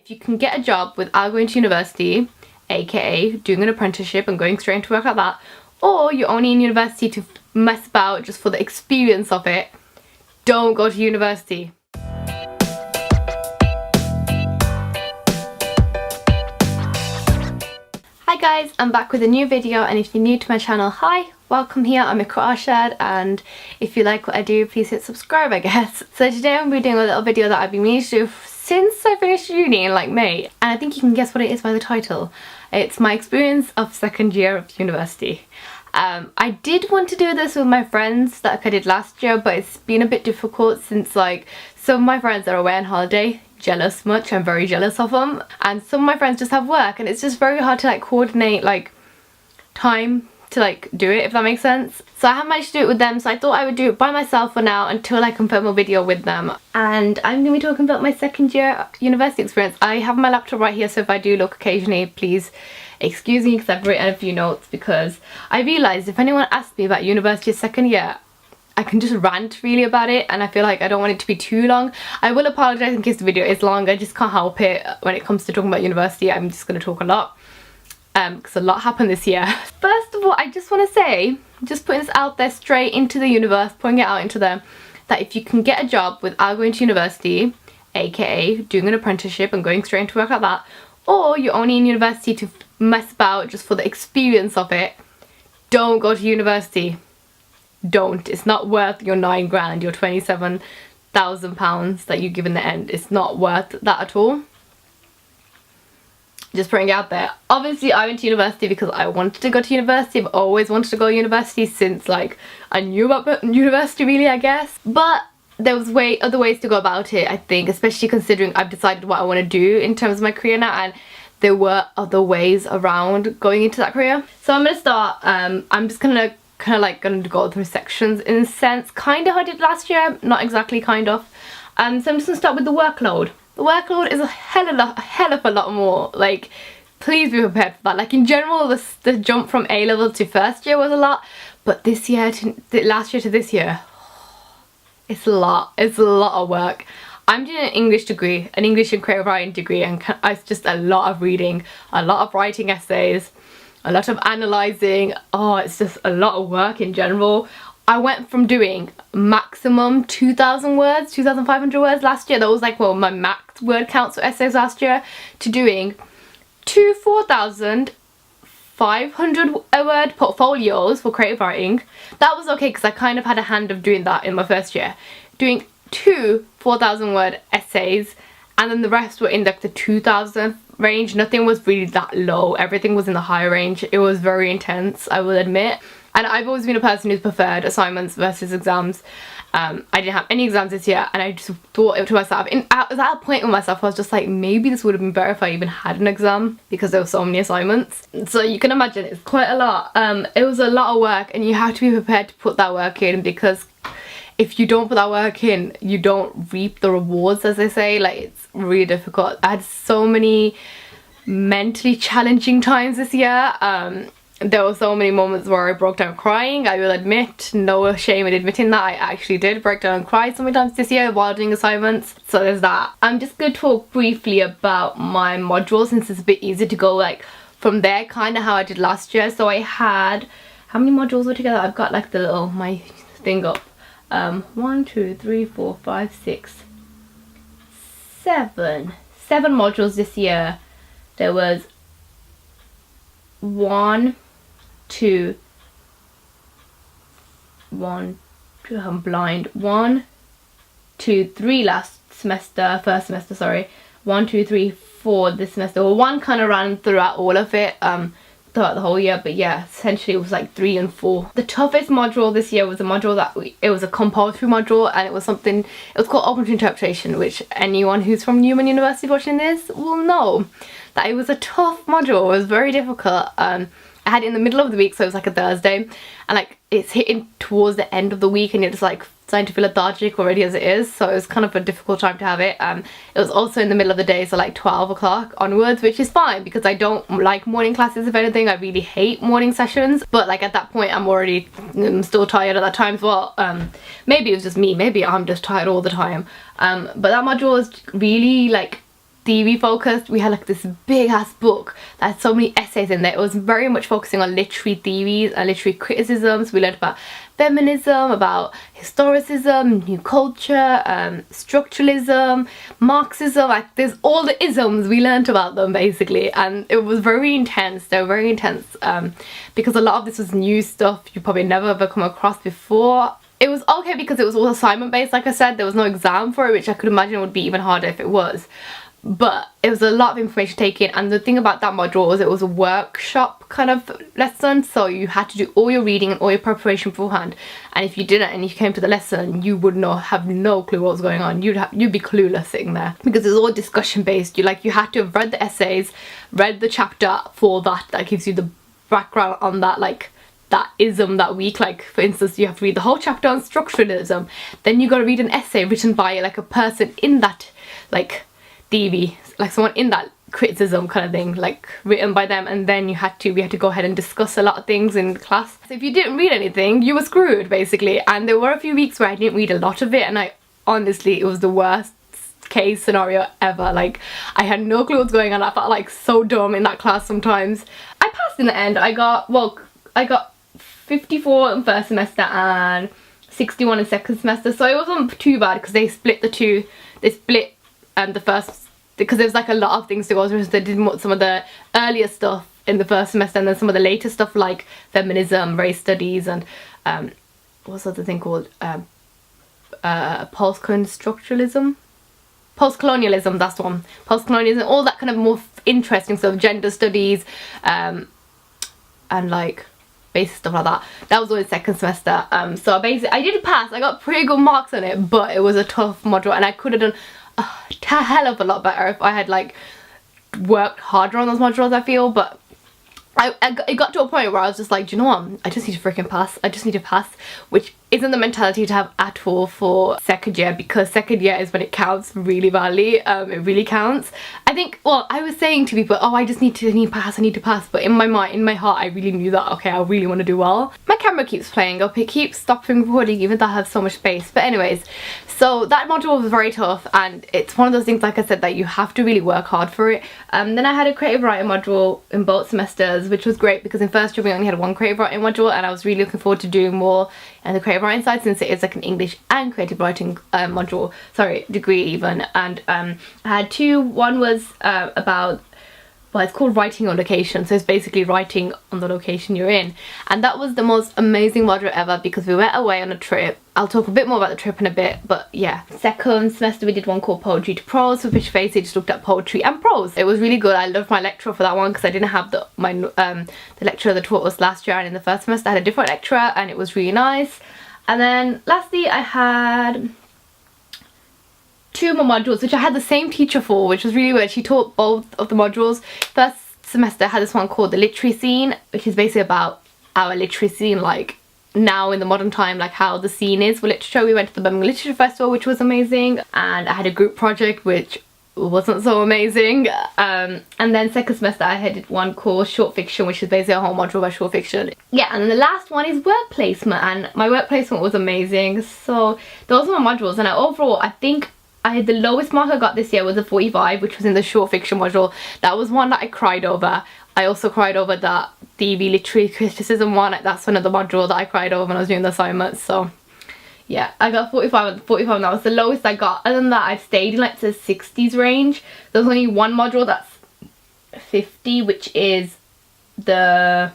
if you can get a job without going to university, aka doing an apprenticeship and going straight into work like that, or you're only in university to mess about just for the experience of it, don't go to university. Hi guys, I'm back with a new video, and if you're new to my channel, hi, welcome here. I'm Iqra Arshad, and if you like what I do, please hit subscribe, I guess. So today I'm doing a little video that I've been meaning to do since I finished uni in like May, and I think you can guess what it is by the title. It's my experience of second year of university. I did want to do this with my friends like I did last year, but it's been a bit difficult since like some of my friends are away on holiday. Jealous much, I'm very jealous of them, and some of my friends just have work, and it's just very hard to like coordinate like time to like do it, if that makes sense. So I haven't managed to do it with them, so I thought I would do it by myself for now until I can film a video with them. And I'm going to be talking about my second year university experience. I have my laptop right here, so if I do look occasionally, please excuse me because I've written a few notes, because I realised if anyone asked me about university second year, I can just rant really about it, and I feel like I don't want it to be too long. I will apologise in case the video is long. I just can't help it when it comes to talking about university. I'm just going to talk a lot because a lot happened this year. First of all, I just want to say, just putting this out there straight into the universe, putting it out into them, that if you can get a job without going to university, aka doing an apprenticeship and going straight into work like that, or you're only in university to mess about just for the experience of it, don't go to university. Don't. It's not worth your 9 grand, your £27,000 that you give in the end. It's not worth that at all. Just putting it out there. Obviously I went to university because I wanted to go to university. I've always wanted to go to university since like I knew about university really, I guess. But there was other ways to go about it, I think, especially considering I've decided what I want to do in terms of my career now, and there were other ways around going into that career. So I'm gonna start, I'm just gonna going to go through sections in a sense, kind of how I did last year, not exactly kind of. So I'm just going to start with the workload. The workload is a hell of a lot more. Like, please be prepared for that. Like in general, the jump from A level to first year was a lot, but this year to last year to this year, it's a lot. It's a lot of work. I'm doing an English degree, an English and creative writing degree, and it's just a lot of reading, a lot of writing essays, a lot of analysing. Oh, it's just a lot of work in general. I went from doing maximum 2,000 words, 2,500 words last year. That was like, well, my max word counts for essays last year, to doing 4,500 word portfolios for creative writing. That was okay because I kind of had a hand of doing that in my first year. Doing 2 4,000 word essays, and then the rest were in like the 2,000 range. Nothing was really that low, everything was in the higher range. It was very intense, I will admit, and I've always been a person who's preferred assignments versus exams. I didn't have any exams this year, and I just thought to myself, I was at a point with myself, I was just like, maybe this would have been better if I even had an exam, because there were so many assignments. So you can imagine it's quite a lot. It was a lot of work, and you have to be prepared to put that work in, because if you don't put that work in, you don't reap the rewards, as they say. Like, it's really difficult. I had so many mentally challenging times this year. There were so many moments where I broke down crying. I will admit, no shame in admitting that, I actually did break down and cry so many times this year while doing assignments. So there's that. I'm just going to talk briefly about my modules, since it's a bit easier to go like from there, kind of how I did last year. So I had, how many modules were together? I've got like the little, my thing up. 1, 2, 3, 4, 5, 6, 7 modules this year. There was 1, 2, I'm blind, 1, 2, 3 last semester, first semester, sorry, 1, 2, 3, 4 this semester. Well, 1 kind of ran throughout all of it, throughout the whole year, but yeah, essentially it was like 3 and 4. The toughest module this year was a module that it was a compulsory module, and it was called open to interpretation, which anyone who's from Newman University watching this will know that it was a tough module. It was very difficult. I had it in the middle of the week, so it was like a Thursday, and like it's hitting towards the end of the week, and you're just like starting to feel lethargic already as it is, so it was kind of a difficult time to have it. It was also in the middle of the day, so like 12 o'clock onwards, which is fine because I don't like morning classes. If anything, I really hate morning sessions, but like at that point I'm still tired at that time as well. Maybe it was just me, maybe I'm just tired all the time, but that module was really like theory focused. We had like this big ass book that had so many essays in there. It was very much focusing on literary theories and literary criticisms. We learned about feminism, about historicism, new culture, structuralism, Marxism. Like there's all the isms, we learned about them basically, and it was very intense. They were very intense because a lot of this was new stuff you probably never ever come across before. It was okay because it was all assignment based, like I said. There was no exam for it, which I could imagine would be even harder if it was. But it was a lot of information taken, and the thing about that module was it was a workshop kind of lesson, so you had to do all your reading and all your preparation beforehand, and if you didn't and you came to the lesson, you would have no clue what was going on. You'd be clueless sitting there because it's all discussion based. You had to have read the essays, read the chapter for that gives you the background on that, like that ism that week. Like for instance, you have to read the whole chapter on structuralism, then you got to read an essay written by like a person in that like theory, like someone in that criticism kind of thing, like written by them, and then we had to go ahead and discuss a lot of things in class. So if you didn't read anything, you were screwed basically. And there were a few weeks where I didn't read a lot of it, and I honestly, it was the worst case scenario ever. Like I had no clue what's going on. I felt like so dumb in that class sometimes. I passed in the end. I got 54 in first semester and 61 in second semester, so it wasn't too bad because they split the two. They split the first, because there was like a lot of things to go through, so they did some of the earlier stuff in the first semester, and then some of the later stuff like feminism, race studies, and what's the other thing called, post-colonialism, that's the one, post-colonialism, all that kind of more interesting stuff, gender studies, and like basic stuff like that. That was all in second semester. So basically I did pass. I got pretty good marks on it, but it was a tough module, and I could have done a hell of a lot better if I had like worked harder on those modules, I feel. But it got to a point where I was just like, do you know what, I just need to freaking pass. I just need to pass, which isn't the mentality to have at all for second year, because second year is when it counts really badly. It really counts. I think, well, I was saying to people, oh, I need to pass, I need to pass, but in my mind, in my heart, I really knew that, okay, I really want to do well. My camera keeps playing up, it keeps stopping recording even though I have so much space. But anyways, so that module was very tough, and it's one of those things, like I said, that you have to really work hard for it. Then I had a creative writing module in both semesters, which was great because in first year we only had one creative writing module, and I was really looking forward to doing more in the creative writing side, since it is like an English and creative writing module, sorry, degree even. And I had two. One was about, well, it's called writing on location, so it's basically writing on the location you're in, and that was the most amazing module ever because we went away on a trip. I'll talk a bit more about the trip in a bit, but yeah. Second semester we did one called Poetry to Prose, which basically just looked at poetry and prose. It was really good. I loved my lecturer for that one because I didn't have the lecturer that taught us last year, and in the first semester I had a different lecturer, and it was really nice. And then lastly I had two more modules which I had the same teacher for, which was really weird. She taught both of the modules. First semester I had this one called the literary scene, which is basically about our literary scene, like now in the modern time, like how the scene is for literature. We went to the Birmingham Literature Festival, which was amazing, and I had a group project which wasn't so amazing. And then second semester I had one called short fiction, which is basically a whole module about short fiction. Yeah, and then the last one is work placement, and my work placement was amazing. So those were my modules, and overall I think the lowest mark I got this year was a 45, which was in the short fiction module. That was one that I cried over. I also cried over that theory literary criticism one. That's another module that I cried over when I was doing the assignments. So yeah, I got 45 and that was the lowest I got. Other than that, I've stayed in like the 60s range. There's only one module that's 50, which is the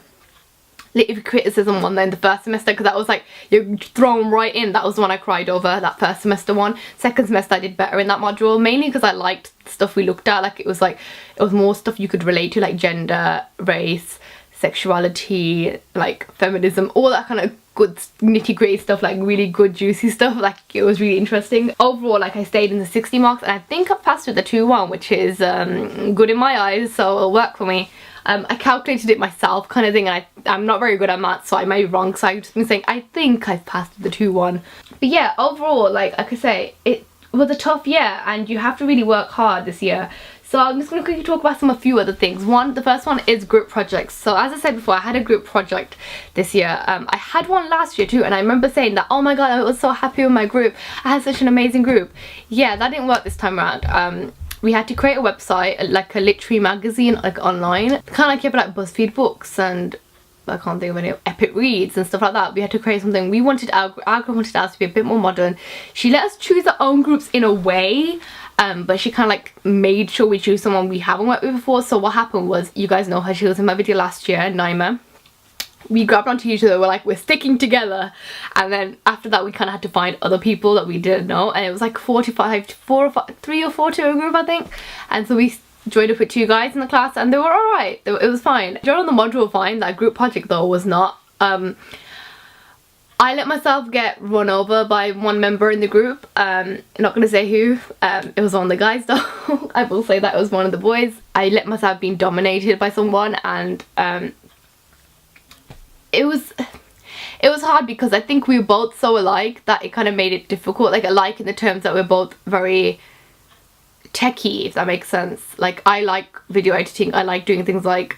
literary criticism one in the first semester, because that was like, you're thrown right in. That was the one I cried over, that first semester one. Second semester I did better in that module, mainly because I liked the stuff we looked at. Like it was more stuff you could relate to, like gender, race, sexuality, like feminism, all that kind of good nitty gritty stuff, like really good juicy stuff. Like it was really interesting. Overall, like I stayed in the 60 marks, and I think I passed with the 2-1, which is good in my eyes, so it'll work for me. I calculated it myself kind of thing, and I'm not very good at maths, so I may be wrong, so I've just been saying I think I've passed with the 2-1. But yeah, overall, like I say, it was a tough year, and you have to really work hard this year. So I'm just going to quickly talk about a few other things. The first one is group projects. So as I said before, I had a group project this year. I had one last year too, and I remember saying that, oh my god, I was so happy with my group. I had such an amazing group. Yeah, that didn't work this time around. we had to create a website, like a literary magazine, like online, kind of like you have like BuzzFeed books and I can't think of any, Epic Reads and stuff like that. We had to create something. We wanted our group wanted ours to be a bit more modern. She let us choose our own groups in a way, but she kind of like made sure we choose someone we haven't worked with before. So what happened was, you guys know her, she was in my video last year, Naima. We grabbed onto each other, we're like, we're sticking together, and then after that we kind of had to find other people that we didn't know, and it was like 3 or 4 to a group, I think, and so we joined up with 2 guys in the class and they were alright. It was fine. During the module fine. That group project though was not. I let myself get run over by one member in the group. Not gonna say who. It was one of the guys though. I will say that it was one of the boys. I let myself being dominated by someone, and it was hard because I think we were both so alike that it kind of made it difficult. Like alike in the terms that we're both very techie, if that makes sense. Like I like video editing, I like doing things like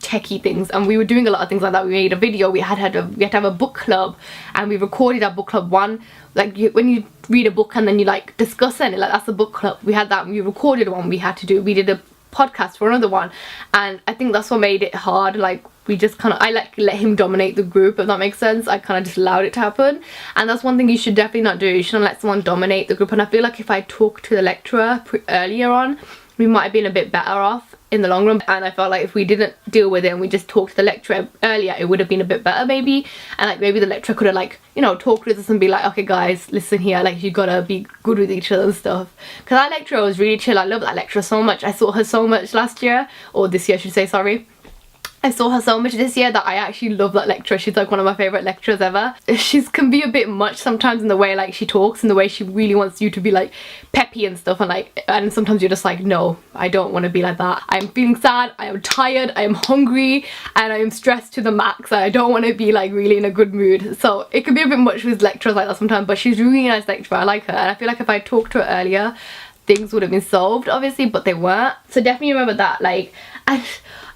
techie things, and we were doing a lot of things like that. We made a video, we had to have a book club, and we recorded our book club one, like when you read a book and then you like discuss it, like that's a book club. We had that, we recorded one, we did a podcast for another one, and I think that's what made it hard. Like we just kind of, I like let him dominate the group, if that makes sense. I kind of just allowed it to happen, and that's one thing you should definitely not do. You shouldn't let someone dominate the group, and I feel like if I talked to the lecturer earlier on, we might have been a bit better off in the long run. And I felt like if we didn't deal with it and we just talked to the lecturer earlier, it would have been a bit better maybe. And like maybe the lecturer could have like, you know, talked with us and be like, okay guys, listen here, like you gotta be good with each other and stuff. Because that lecturer was really chill. I love that lecturer so much. I saw her so much last year, or this year I should say, sorry. I saw her so much this year that I actually love that lecturer. She's like one of my favourite lecturers ever. She can be a bit much sometimes in the way like she talks, and the way she really wants you to be like peppy and stuff, and like, and sometimes you're just like, no, I don't want to be like that. I'm feeling sad, I am tired, I am hungry, and I am stressed to the max, and I don't want to be like really in a good mood. So it can be a bit much with lecturers like that sometimes, but she's a really nice lecturer. I like her, and I feel like if I talked to her earlier, things would have been solved obviously, but they weren't. So definitely remember that. Like,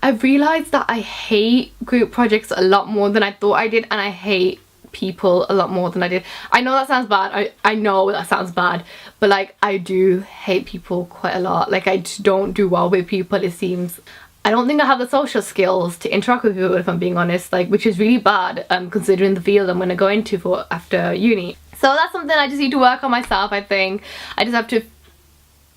I've realised that I hate group projects a lot more than I thought I did, and I hate people a lot more than I did. I know that sounds bad, I know that sounds bad, but like I do hate people quite a lot. Like I just don't do well with people, it seems. I don't think I have the social skills to interact with people, if I'm being honest, like, which is really bad considering the field I'm going to go into for after uni. So that's something I just need to work on myself. I think I just have to,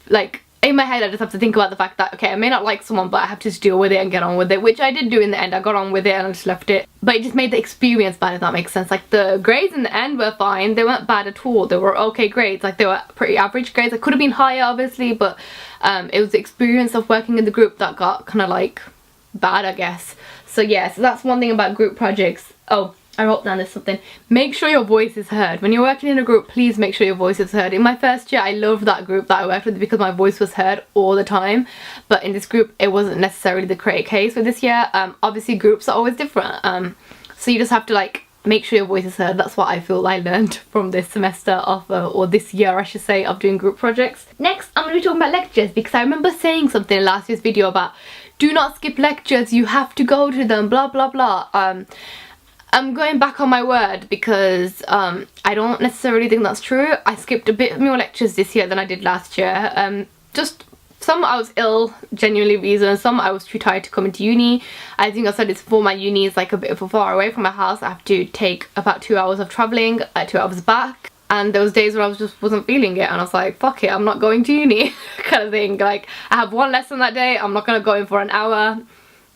like, in my head I just have to think about the fact that, okay, I may not like someone, but I have to just deal with it and get on with it, which I did do in the end. I got on with it and I just left it, but it just made the experience bad, if that makes sense. Like the grades in the end were fine, they weren't bad at all, they were okay grades, like they were pretty average grades. I could have been higher obviously, but it was the experience of working in the group that got kind of like bad, I guess. So yeah, so that's one thing about group projects. Oh, I wrote down this something. Make sure your voice is heard. When you're working in a group, please make sure your voice is heard. In my first year, I loved that group that I worked with because my voice was heard all the time. But in this group, it wasn't necessarily the correct case for this year. Obviously, groups are always different. So you just have to like make sure your voice is heard. That's what I feel I learned from this semester of, or this year I should say, of doing group projects. Next, I'm going to be talking about lectures, because I remember saying something in last year's video about do not skip lectures, you have to go to them, blah blah blah. I'm going back on my word because I don't necessarily think that's true. I skipped a bit more lectures this year than I did last year. Just some I was ill, genuinely reasons, some I was too tired to come into uni. I think I said it's before, my uni is like a bit far away from my house. I have to take about 2 hours of travelling, 2 hours back. And there was days where I wasn't feeling it, and I was like, fuck it, I'm not going to uni kind of thing. Like I have one lesson that day, I'm not gonna go in for an hour,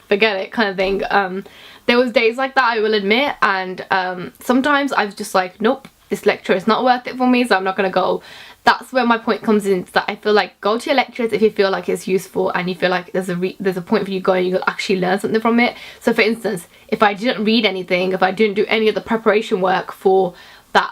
forget it kind of thing. There was days like that, I will admit, and sometimes I was just like, nope, this lecture is not worth it for me, so I'm not gonna go. That's where my point comes in, that I feel like go to your lectures if you feel like it's useful and you feel like there's a point for you going, you'll actually learn something from it. So for instance, if I didn't read anything, if I didn't do any of the preparation work for that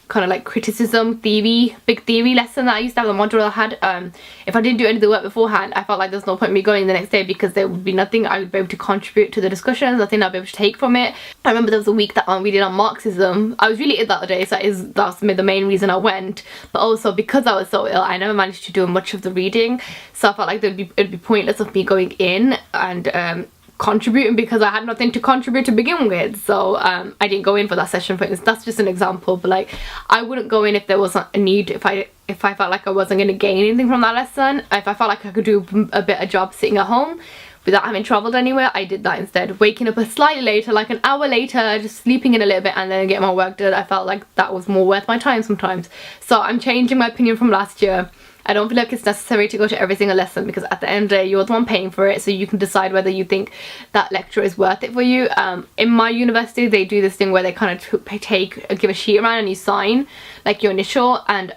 kind of like criticism theory, big theory lesson that I used to have, the module I had, if I didn't do any of the work beforehand, I felt like there's no point in me going the next day, because there would be nothing I would be able to contribute to the discussions, nothing I'd be able to take from it. I remember there was a week that we did on Marxism. I was really ill that day, so that's the main reason I went, but also because I was so ill, I never managed to do much of the reading, so I felt like it'd be pointless of me going in and contributing because I had nothing to contribute to begin with. So I didn't go in for that session, for instance. That's just an example, but like I wouldn't go in if there wasn't a need, if I felt like I wasn't going to gain anything from that lesson. If I felt like I could do a better job sitting at home without having travelled anywhere, I did that instead. Waking up slightly later, like an hour later, just sleeping in a little bit and then getting my work done. I felt like that was more worth my time sometimes. So I'm changing my opinion from last year. I don't feel like it's necessary to go to every single lesson, because at the end of the day you're the one paying for it, so you can decide whether you think that lecture is worth it for you. In my university they do this thing where they kind of give a sheet around and you sign like your initial, and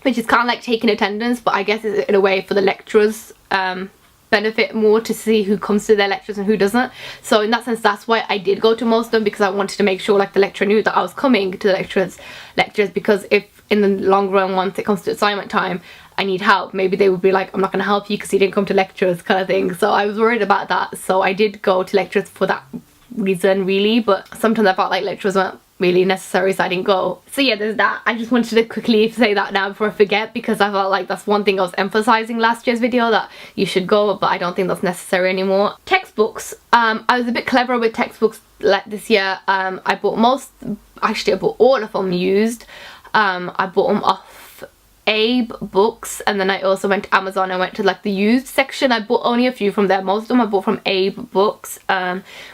which is kind of like taking attendance, but I guess it's in a way for the lecturers benefit more to see who comes to their lectures and who doesn't. So in that sense, that's why I did go to most of them, because I wanted to make sure like the lecturer knew that I was coming to the lectures, because if in the long run, once it comes to assignment time, I need help, maybe they would be like, I'm not going to help you because you didn't come to lectures, kind of thing. So I was worried about that, so I did go to lectures for that reason really, but sometimes I felt like lectures weren't really necessary, so I didn't go. So yeah, there's that. I just wanted to quickly say that now before I forget, because I felt like that's one thing I was emphasizing last year's video, that you should go, but I don't think that's necessary anymore. Textbooks, I was a bit clever with textbooks like this year. I bought all of them used. I bought them off Abe Books, and then I also went to Amazon. I went to like the used section. I bought only a few from there. Most of them I bought from Abe Books,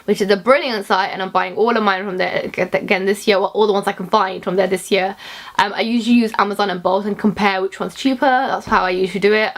which is a brilliant site, and I'm buying all of mine from there again this year, all the ones I can find from there this year. I usually use Amazon and both and compare which one's cheaper. That's how I usually do it,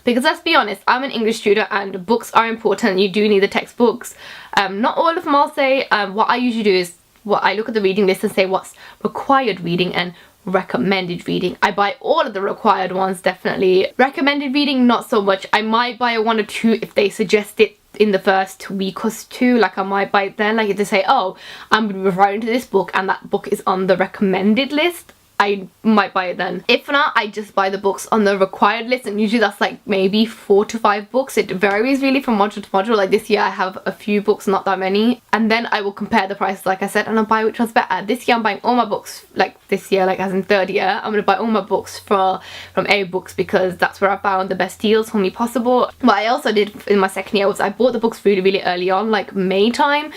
because let's be honest, I'm an English student and books are important. You do need the textbooks. Not all of them, I'll say. What I usually do is I look at the reading list and say what's required reading and recommended reading. I buy all of the required ones, definitely. Recommended reading, not so much. I might buy one or two if they suggest it in the first week or two. Like I might buy it then, like if they say, oh, I'm going to be referring to this book and that book is on the recommended list, I might buy it then. If not, I just buy the books on the required list, and usually that's like maybe 4 to 5 books. It varies really from module to module. Like this year I have a few books, not that many, and then I will compare the prices like I said, and I'll buy which one's better. This year I'm buying all my books, like this year, like as in third year, I'm going to buy all my books from A Books, because that's where I found the best deals for me possible. What I also did in my second year was I bought the books really early on, like May time,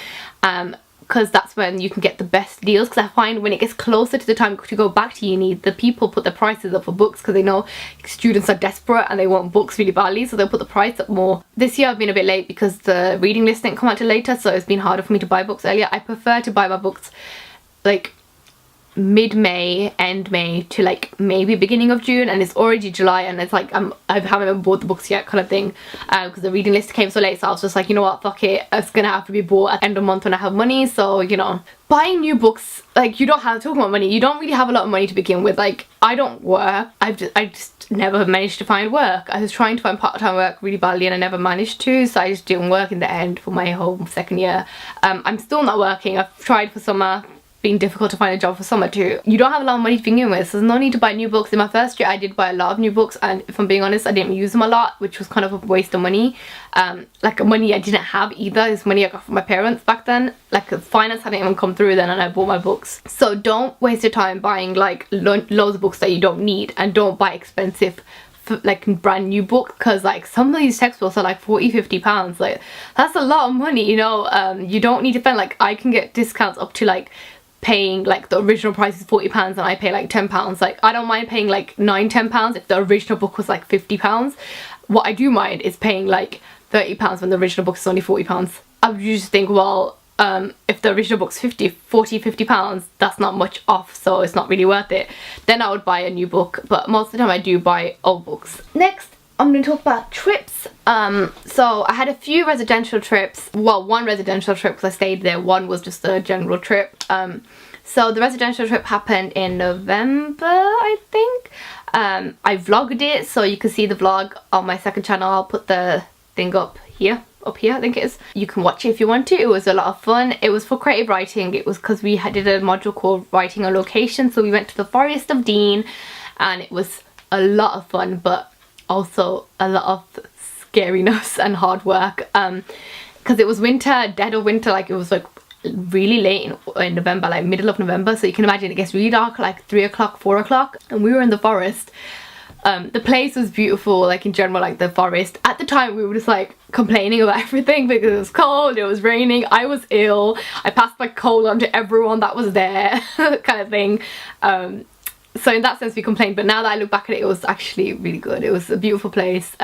because that's when you can get the best deals. Because I find when it gets closer to the time to go back to uni, the people put the prices up for books because they know students are desperate and they want books really badly, so they'll put the price up more. This year I've been a bit late because the reading list didn't come out till later, so it's been harder for me to buy books earlier. I prefer to buy my books like mid-May, end May to like maybe beginning of June, and it's already July and it's like I haven't even bought the books yet, kind of thing, because the reading list came so late. So I was just like, you know what, fuck it, it's gonna have to be bought at the end of the month when I have money. So, you know, buying new books, like, you don't have to talk about money, you don't really have a lot of money to begin with. Like, I don't work, I just never managed to find work. I was trying to find part-time work really badly and I never managed to, so I just didn't work in the end for my whole second year. I'm still not working. I've tried for summer, been difficult to find a job for summer too. You don't have a lot of money to begin with, so there's no need to buy new books. In my first year I did buy a lot of new books, and if I'm being honest, I didn't use them a lot, which was kind of a waste of money. Like money I didn't have either. It's money I got from my parents back then. Like finance hadn't even come through then and I bought my books. So don't waste your time buying like loads of books that you don't need, and don't buy expensive like brand new book, because like some of these textbooks are like 40-50 pounds. Like that's a lot of money, you know. You don't need to spend, like, I can get discounts up to like paying like the original price is £40 and I pay like £10. Like I don't mind paying like £9-10 if the original book was like £50. What I do mind is paying like £30 when the original book is only £40. I would just think, well, if the original book's £50 that's not much off, so it's not really worth it. Then I would buy a new book, but most of the time I do buy old books. Next, I'm going to talk about trips. So I had a few residential trips. Well, one residential trip because I stayed there. One was just a general trip. So the residential trip happened in November, I think. I vlogged it, so you can see the vlog on my second channel. I'll put the thing up here, I think it is. You can watch it if you want to. It was a lot of fun. It was for creative writing. It was because we did a module called writing a location. So we went to the Forest of Dean, and it was a lot of fun, but also a lot of scariness and hard work, because it was winter, dead of winter. Like it was like really late in November, like middle of November, so you can imagine it gets really dark like 3 o'clock, 4 o'clock, and we were in the forest. The place was beautiful, like in general, like the forest. At the time we were just like complaining about everything because it was cold, it was raining, I was ill, I passed my cold on to everyone that was there kind of thing. So in that sense we complained, but now that I look back at it, it was actually really good. It was a beautiful place.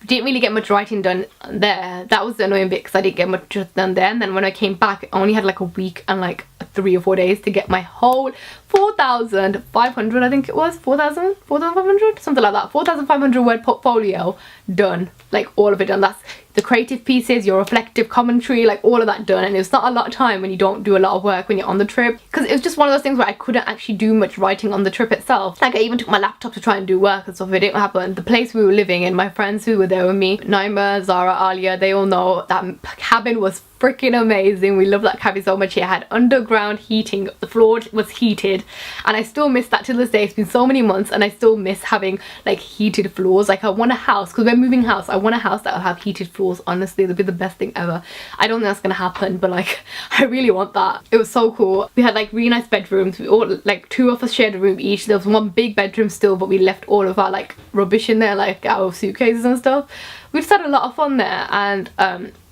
Didn't really get much writing done there. That was the annoying bit because I didn't get much done there. And then when I came back, I only had like a week and like 3 or 4 days to get my whole 4,500, I think it was, 4,500, something like that, 4,500 word portfolio done. Like all of it done. That's the creative pieces, your reflective commentary, like all of that done. And it's not a lot of time when you don't do a lot of work when you're on the trip, because it was just one of those things where I couldn't actually do much writing on the trip itself. Like I even took my laptop to try and do work and stuff. It didn't happen. The place we were living in, my friends who were there with me, Naima, Zara, Alia, they all know that cabin was freaking amazing. We loved that cabin so much. It had underground heating, the floor was heated, and I still miss that till this day. It's been so many months and I still miss having like heated floors. Like I want a house, because we're moving house, I want a house that will have heated floors. Honestly, it'll be the best thing ever. I don't think that's gonna happen, but like I really want that. It was so cool. We had like really nice bedrooms. We all, like 2 of us shared a room each. There was 1 big bedroom still, but we left all of our like rubbish in there, like our suitcases and stuff. We just had a lot of fun there. And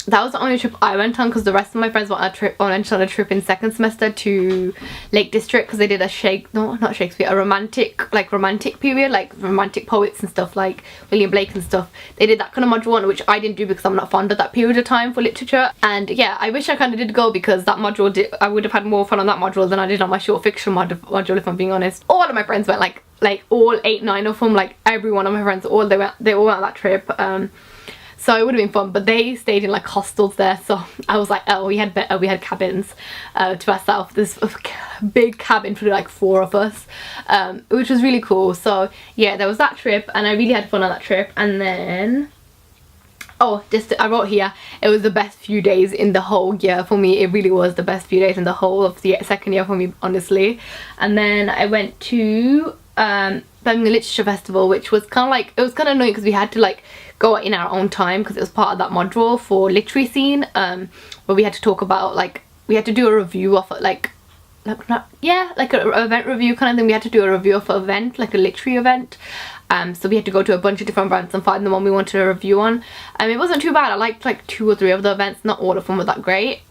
that was the only trip I went on, because the rest of my friends went on a trip in 2nd semester to Lake District, because they did a romantic period, like romantic poets and stuff, like William Blake and stuff. They did that kind of module, which I didn't do because I'm not fond of that period of time for literature. And yeah, I wish I kind of did go, because that module I would have had more fun on that module than I did on my short fiction module, if I'm being honest. All of my friends went, like all 8, 9 of them, like every one of my friends, they all went on that trip. So it would have been fun, but they stayed in like hostels there, so I was like, oh, we had cabins to ourselves. This big cabin for like 4 of us, which was really cool. So yeah, there was that trip, and I really had fun on that trip. And then, oh, I wrote here, it was the best few days in the whole year for me. It really was the best few days in the whole of the 2nd year for me, honestly. And then I went to Birmingham Literature Festival, which was kind of like, it was kind of annoying because we had to like go in our own time, because it was part of that module for literary scene, where we had to talk about, like, we had to do a review of like an event review kind of thing. We had to do a review of an event, like a literary event. So we had to go to a bunch of different events and find the one we wanted a review on. It wasn't too bad. I liked like 2 or 3 of the events. Not all of them were that great.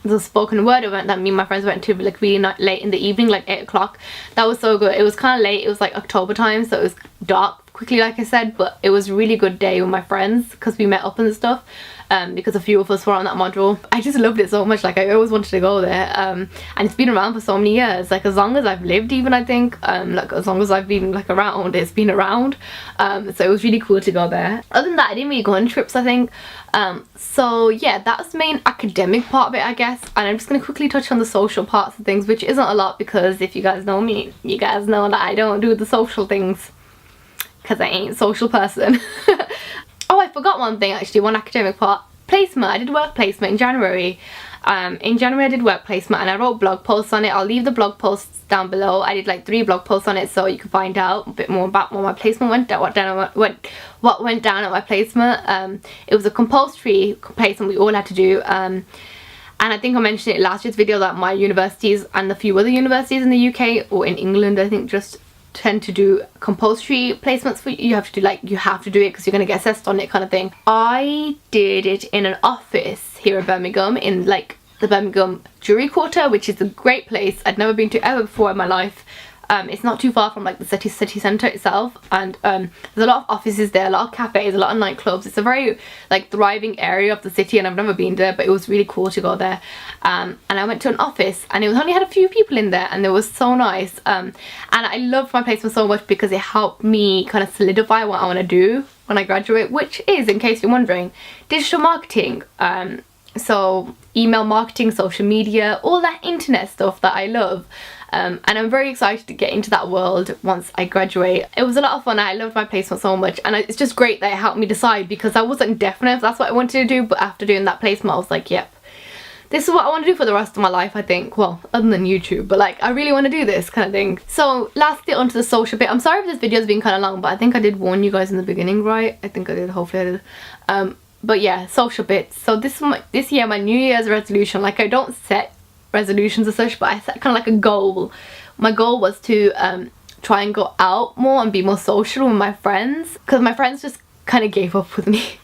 The spoken word event that me and my friends went to like really late in the evening, like 8 o'clock. That was so good. It was kind of late. It was like October time, so it was dark quickly, like I said, but it was a really good day with my friends because we met up and stuff, because a few of us were on that module. I just loved it so much. Like I always wanted to go there, and it's been around for so many years, like as long as I've lived, even I think, like as long as I've been like around, it's been around. So it was really cool to go there. Other than that, I didn't really go on trips, I think. So yeah, that's the main academic part of it, I guess. And I'm just gonna quickly touch on the social parts of things, which isn't a lot, because if you guys know me, you guys know that I don't do the social things, because I ain't a social person. Oh, I forgot one thing actually, one academic part. Placement. I did work placement in January. In January I did work placement, and I wrote blog posts on it. I'll leave the blog posts down below. I did like 3 blog posts on it, so you can find out a bit more about what my placement went down, what went down at my placement. It was a compulsory placement we all had to do. And I think I mentioned it in last year's video that my universities and a few other universities in the UK, or in England I think, just tend to do compulsory placements for you. You have to do, like, you have to do it because you're going to get assessed on it kind of thing. I did it in an office here in Birmingham, in like the Birmingham Jury Quarter, which is a great place. I'd never been to ever before in my life. It's not too far from like the city centre itself, and there's a lot of offices there, a lot of cafes, a lot of nightclubs. It's a very like thriving area of the city, and I've never been there, but it was really cool to go there. And I went to an office, and it only had a few people in there, and it was so nice. And I loved my placement so much because it helped me kind of solidify what I want to do when I graduate, which is, in case you're wondering, digital marketing. So email marketing, social media, all that internet stuff that I love. And I'm very excited to get into that world once I graduate. It was a lot of fun. I loved my placement so much, and it's just great that it helped me decide, because I wasn't definite if that's what I wanted to do, but after doing that placement I was like, yep, this is what I want to do for the rest of my life, I think. Well, other than YouTube, but like I really want to do this kind of thing. So lastly, onto the social bit. I'm sorry if this video's been kind of long, but I think I did warn you guys in the beginning, right? I think I did, hopefully I did. But yeah, social bits. So this year my New Year's resolution, like I don't set resolutions as such, but I set kind of like a goal. My goal was to try and go out more and be more social with my friends, because my friends just kind of gave up with me.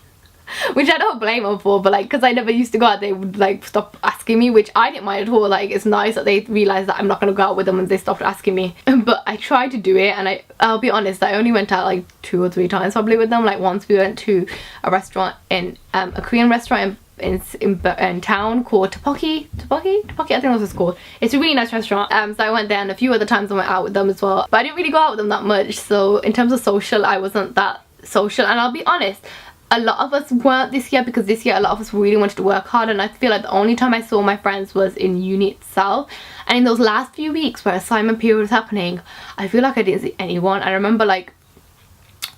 Which I don't blame them for, but like, because I never used to go out, they would like stop asking me, which I didn't mind at all. Like, it's nice that they realise that I'm not going to go out with them and they stopped asking me. But I tried to do it, and I'll be honest, I only went out like 2 or 3 times probably with them. Like, once we went to a restaurant in a Korean restaurant in town called Tteokbokki, I think that's what it's called. It's a really nice restaurant. So I went there, and a few other times I went out with them as well, but I didn't really go out with them that much. So in terms of social, I wasn't that social. And I'll be honest, a lot of us weren't this year, because this year a lot of us really wanted to work hard, and I feel like the only time I saw my friends was in uni itself. And in those last few weeks where assignment period was happening, I feel like I didn't see anyone. I remember like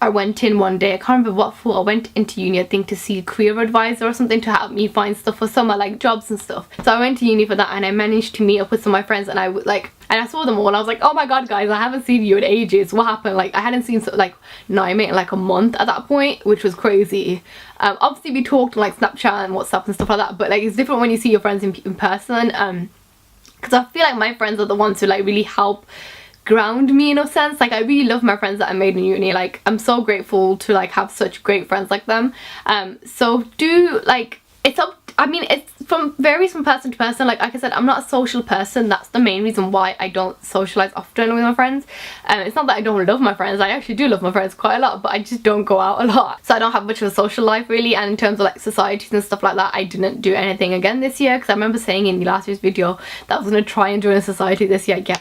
I went in one day, I can't remember what for, I went into uni I think to see a career advisor or something to help me find stuff for summer, like jobs and stuff. So I went to uni for that, and I managed to meet up with some of my friends, and I saw them all, and I was like, oh my god guys, I haven't seen you in ages, what happened? Like, I hadn't seen like Naime in like a month at that point, which was crazy. Obviously we talked on like Snapchat and WhatsApp and stuff like that, but like it's different when you see your friends in person, because I feel like my friends are the ones who like really help ground me in a sense. Like, I really love my friends that I made in uni. Like, I'm so grateful to like have such great friends like them. So do like, I mean, it's varies from person to person. Like I said, I'm not a social person. That's the main reason why I don't socialize often with my friends. It's not that I don't love my friends, I actually do love my friends quite a lot, but I just don't go out a lot, so I don't have much of a social life really. And in terms of like societies and stuff like that, I didn't do anything again this year, because I remember saying in the last year's video that I was going to try and join a society this year. Yeah,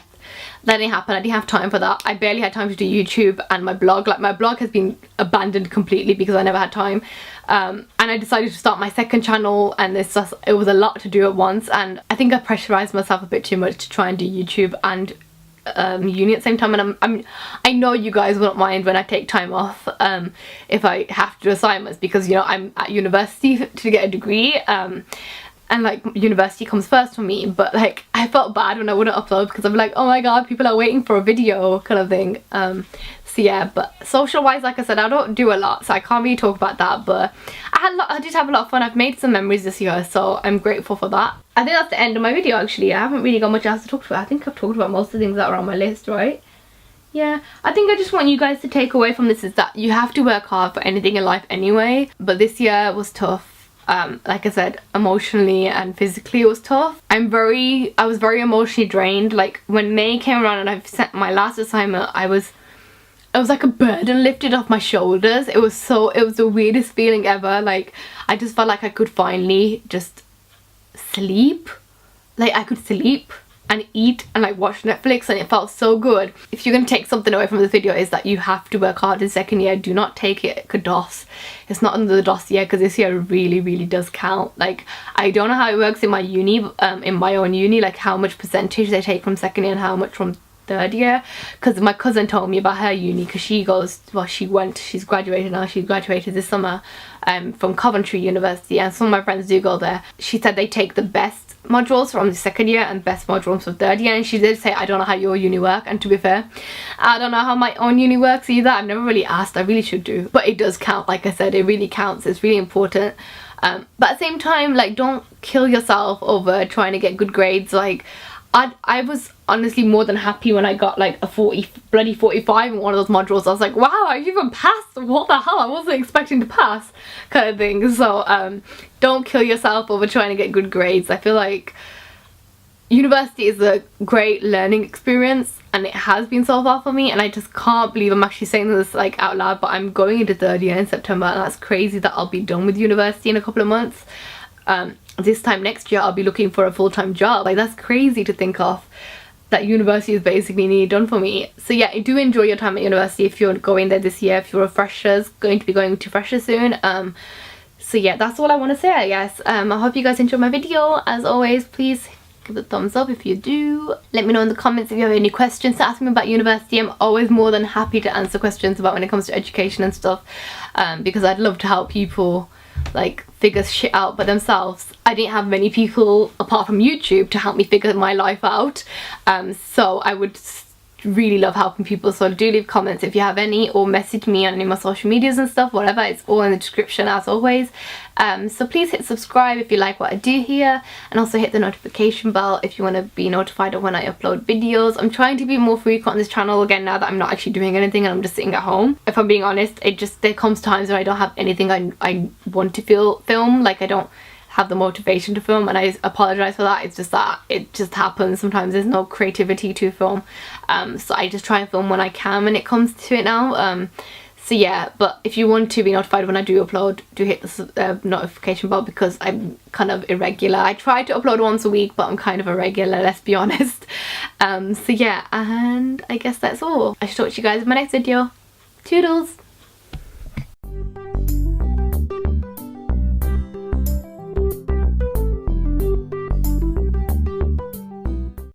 that didn't happen. I didn't have time for that. I barely had time to do YouTube and my blog. Like, my blog has been abandoned completely because I never had time. And I decided to start my second channel, and it was a lot to do at once, and I think I pressurized myself a bit too much to try and do YouTube and uni at the same time. And I know you guys won't mind when I take time off if I have to do assignments, because you know I'm at university to get a degree, and like university comes first for me. But like, I felt bad when I wouldn't upload, because I'm like, oh my god, people are waiting for a video kind of thing. So yeah, but social wise, like I said, I don't do a lot, so I can't really talk about that. But I did have a lot of fun. I've made some memories this year, so I'm grateful for that. I think that's the end of my video actually. I haven't really got much else to talk about. I think I've talked about most of the things that are on my list, right? Yeah, I think I just want you guys to take away from this is that you have to work hard for anything in life anyway. But this year was tough. Like I said, emotionally and physically it was tough. I was very emotionally drained. Like, when May came around and I sent my last assignment, it was like a burden lifted off my shoulders. It was the weirdest feeling ever. Like, I just felt like I could finally just sleep. Like, I could sleep and eat and like watch Netflix, and it felt so good. If you're gonna take something away from this video, is that you have to work hard in second year. Do not take it DOS. It's not under the DOS year, because this year really does count. Like, I don't know how it works in my uni, in my own uni, like how much percentage they take from second year and how much from third year, because my cousin told me about her uni, because she's graduated now. She graduated this summer from Coventry University, and some of my friends do go there. She said they take the best modules from the second year and best modules from third year, and she did say, I don't know how your uni work, and to be fair, I don't know how my own uni works either. I've never really asked. I really should do, but it does count. Like I said, it really counts. It's really important. But at the same time, like, don't kill yourself over trying to get good grades. Like, I was honestly more than happy when I got like a 45 in one of those modules. I was like, wow, I even passed. What the hell? I wasn't expecting to pass, kind of thing. So don't kill yourself over trying to get good grades. I feel like university is a great learning experience, and it has been so far for me, and I just can't believe I'm actually saying this like out loud, but I'm going into third year in September, and that's crazy that I'll be done with university in a couple of months. This time next year I'll be looking for a full-time job. Like, that's crazy to think of, that university is basically nearly done for me. So yeah, do enjoy your time at university if you're going there this year. If you're going to be going to freshers soon. So yeah, that's all I want to say, I guess. I hope you guys enjoyed my video. As always, please give it a thumbs up if you do. Let me know in the comments if you have any questions to ask me about university. I'm always more than happy to answer questions about when it comes to education and stuff, because I'd love to help people like figure shit out by themselves. I didn't have many people apart from YouTube to help me figure my life out, so I would really love helping people, so do leave comments if you have any, or message me on any of my social medias and stuff, whatever. It's all in the description as always. So please hit subscribe if you like what I do here, and also hit the notification bell if you want to be notified of when I upload videos. I'm trying to be more frequent on this channel again now that I'm not actually doing anything and I'm just sitting at home. If I'm being honest, there comes times where I don't have anything I want to film, like I don't have the motivation to film, and I apologize for that. It's just that it just happens sometimes. There's no creativity to film, so I just try and film when I can when it comes to it now. So yeah, but if you want to be notified when I do upload, do hit the notification bell, because I'm kind of irregular. I try to upload once a week, but I'm kind of irregular, let's be honest. So yeah, and I guess that's all. I shall talk to you guys in my next video. Toodles!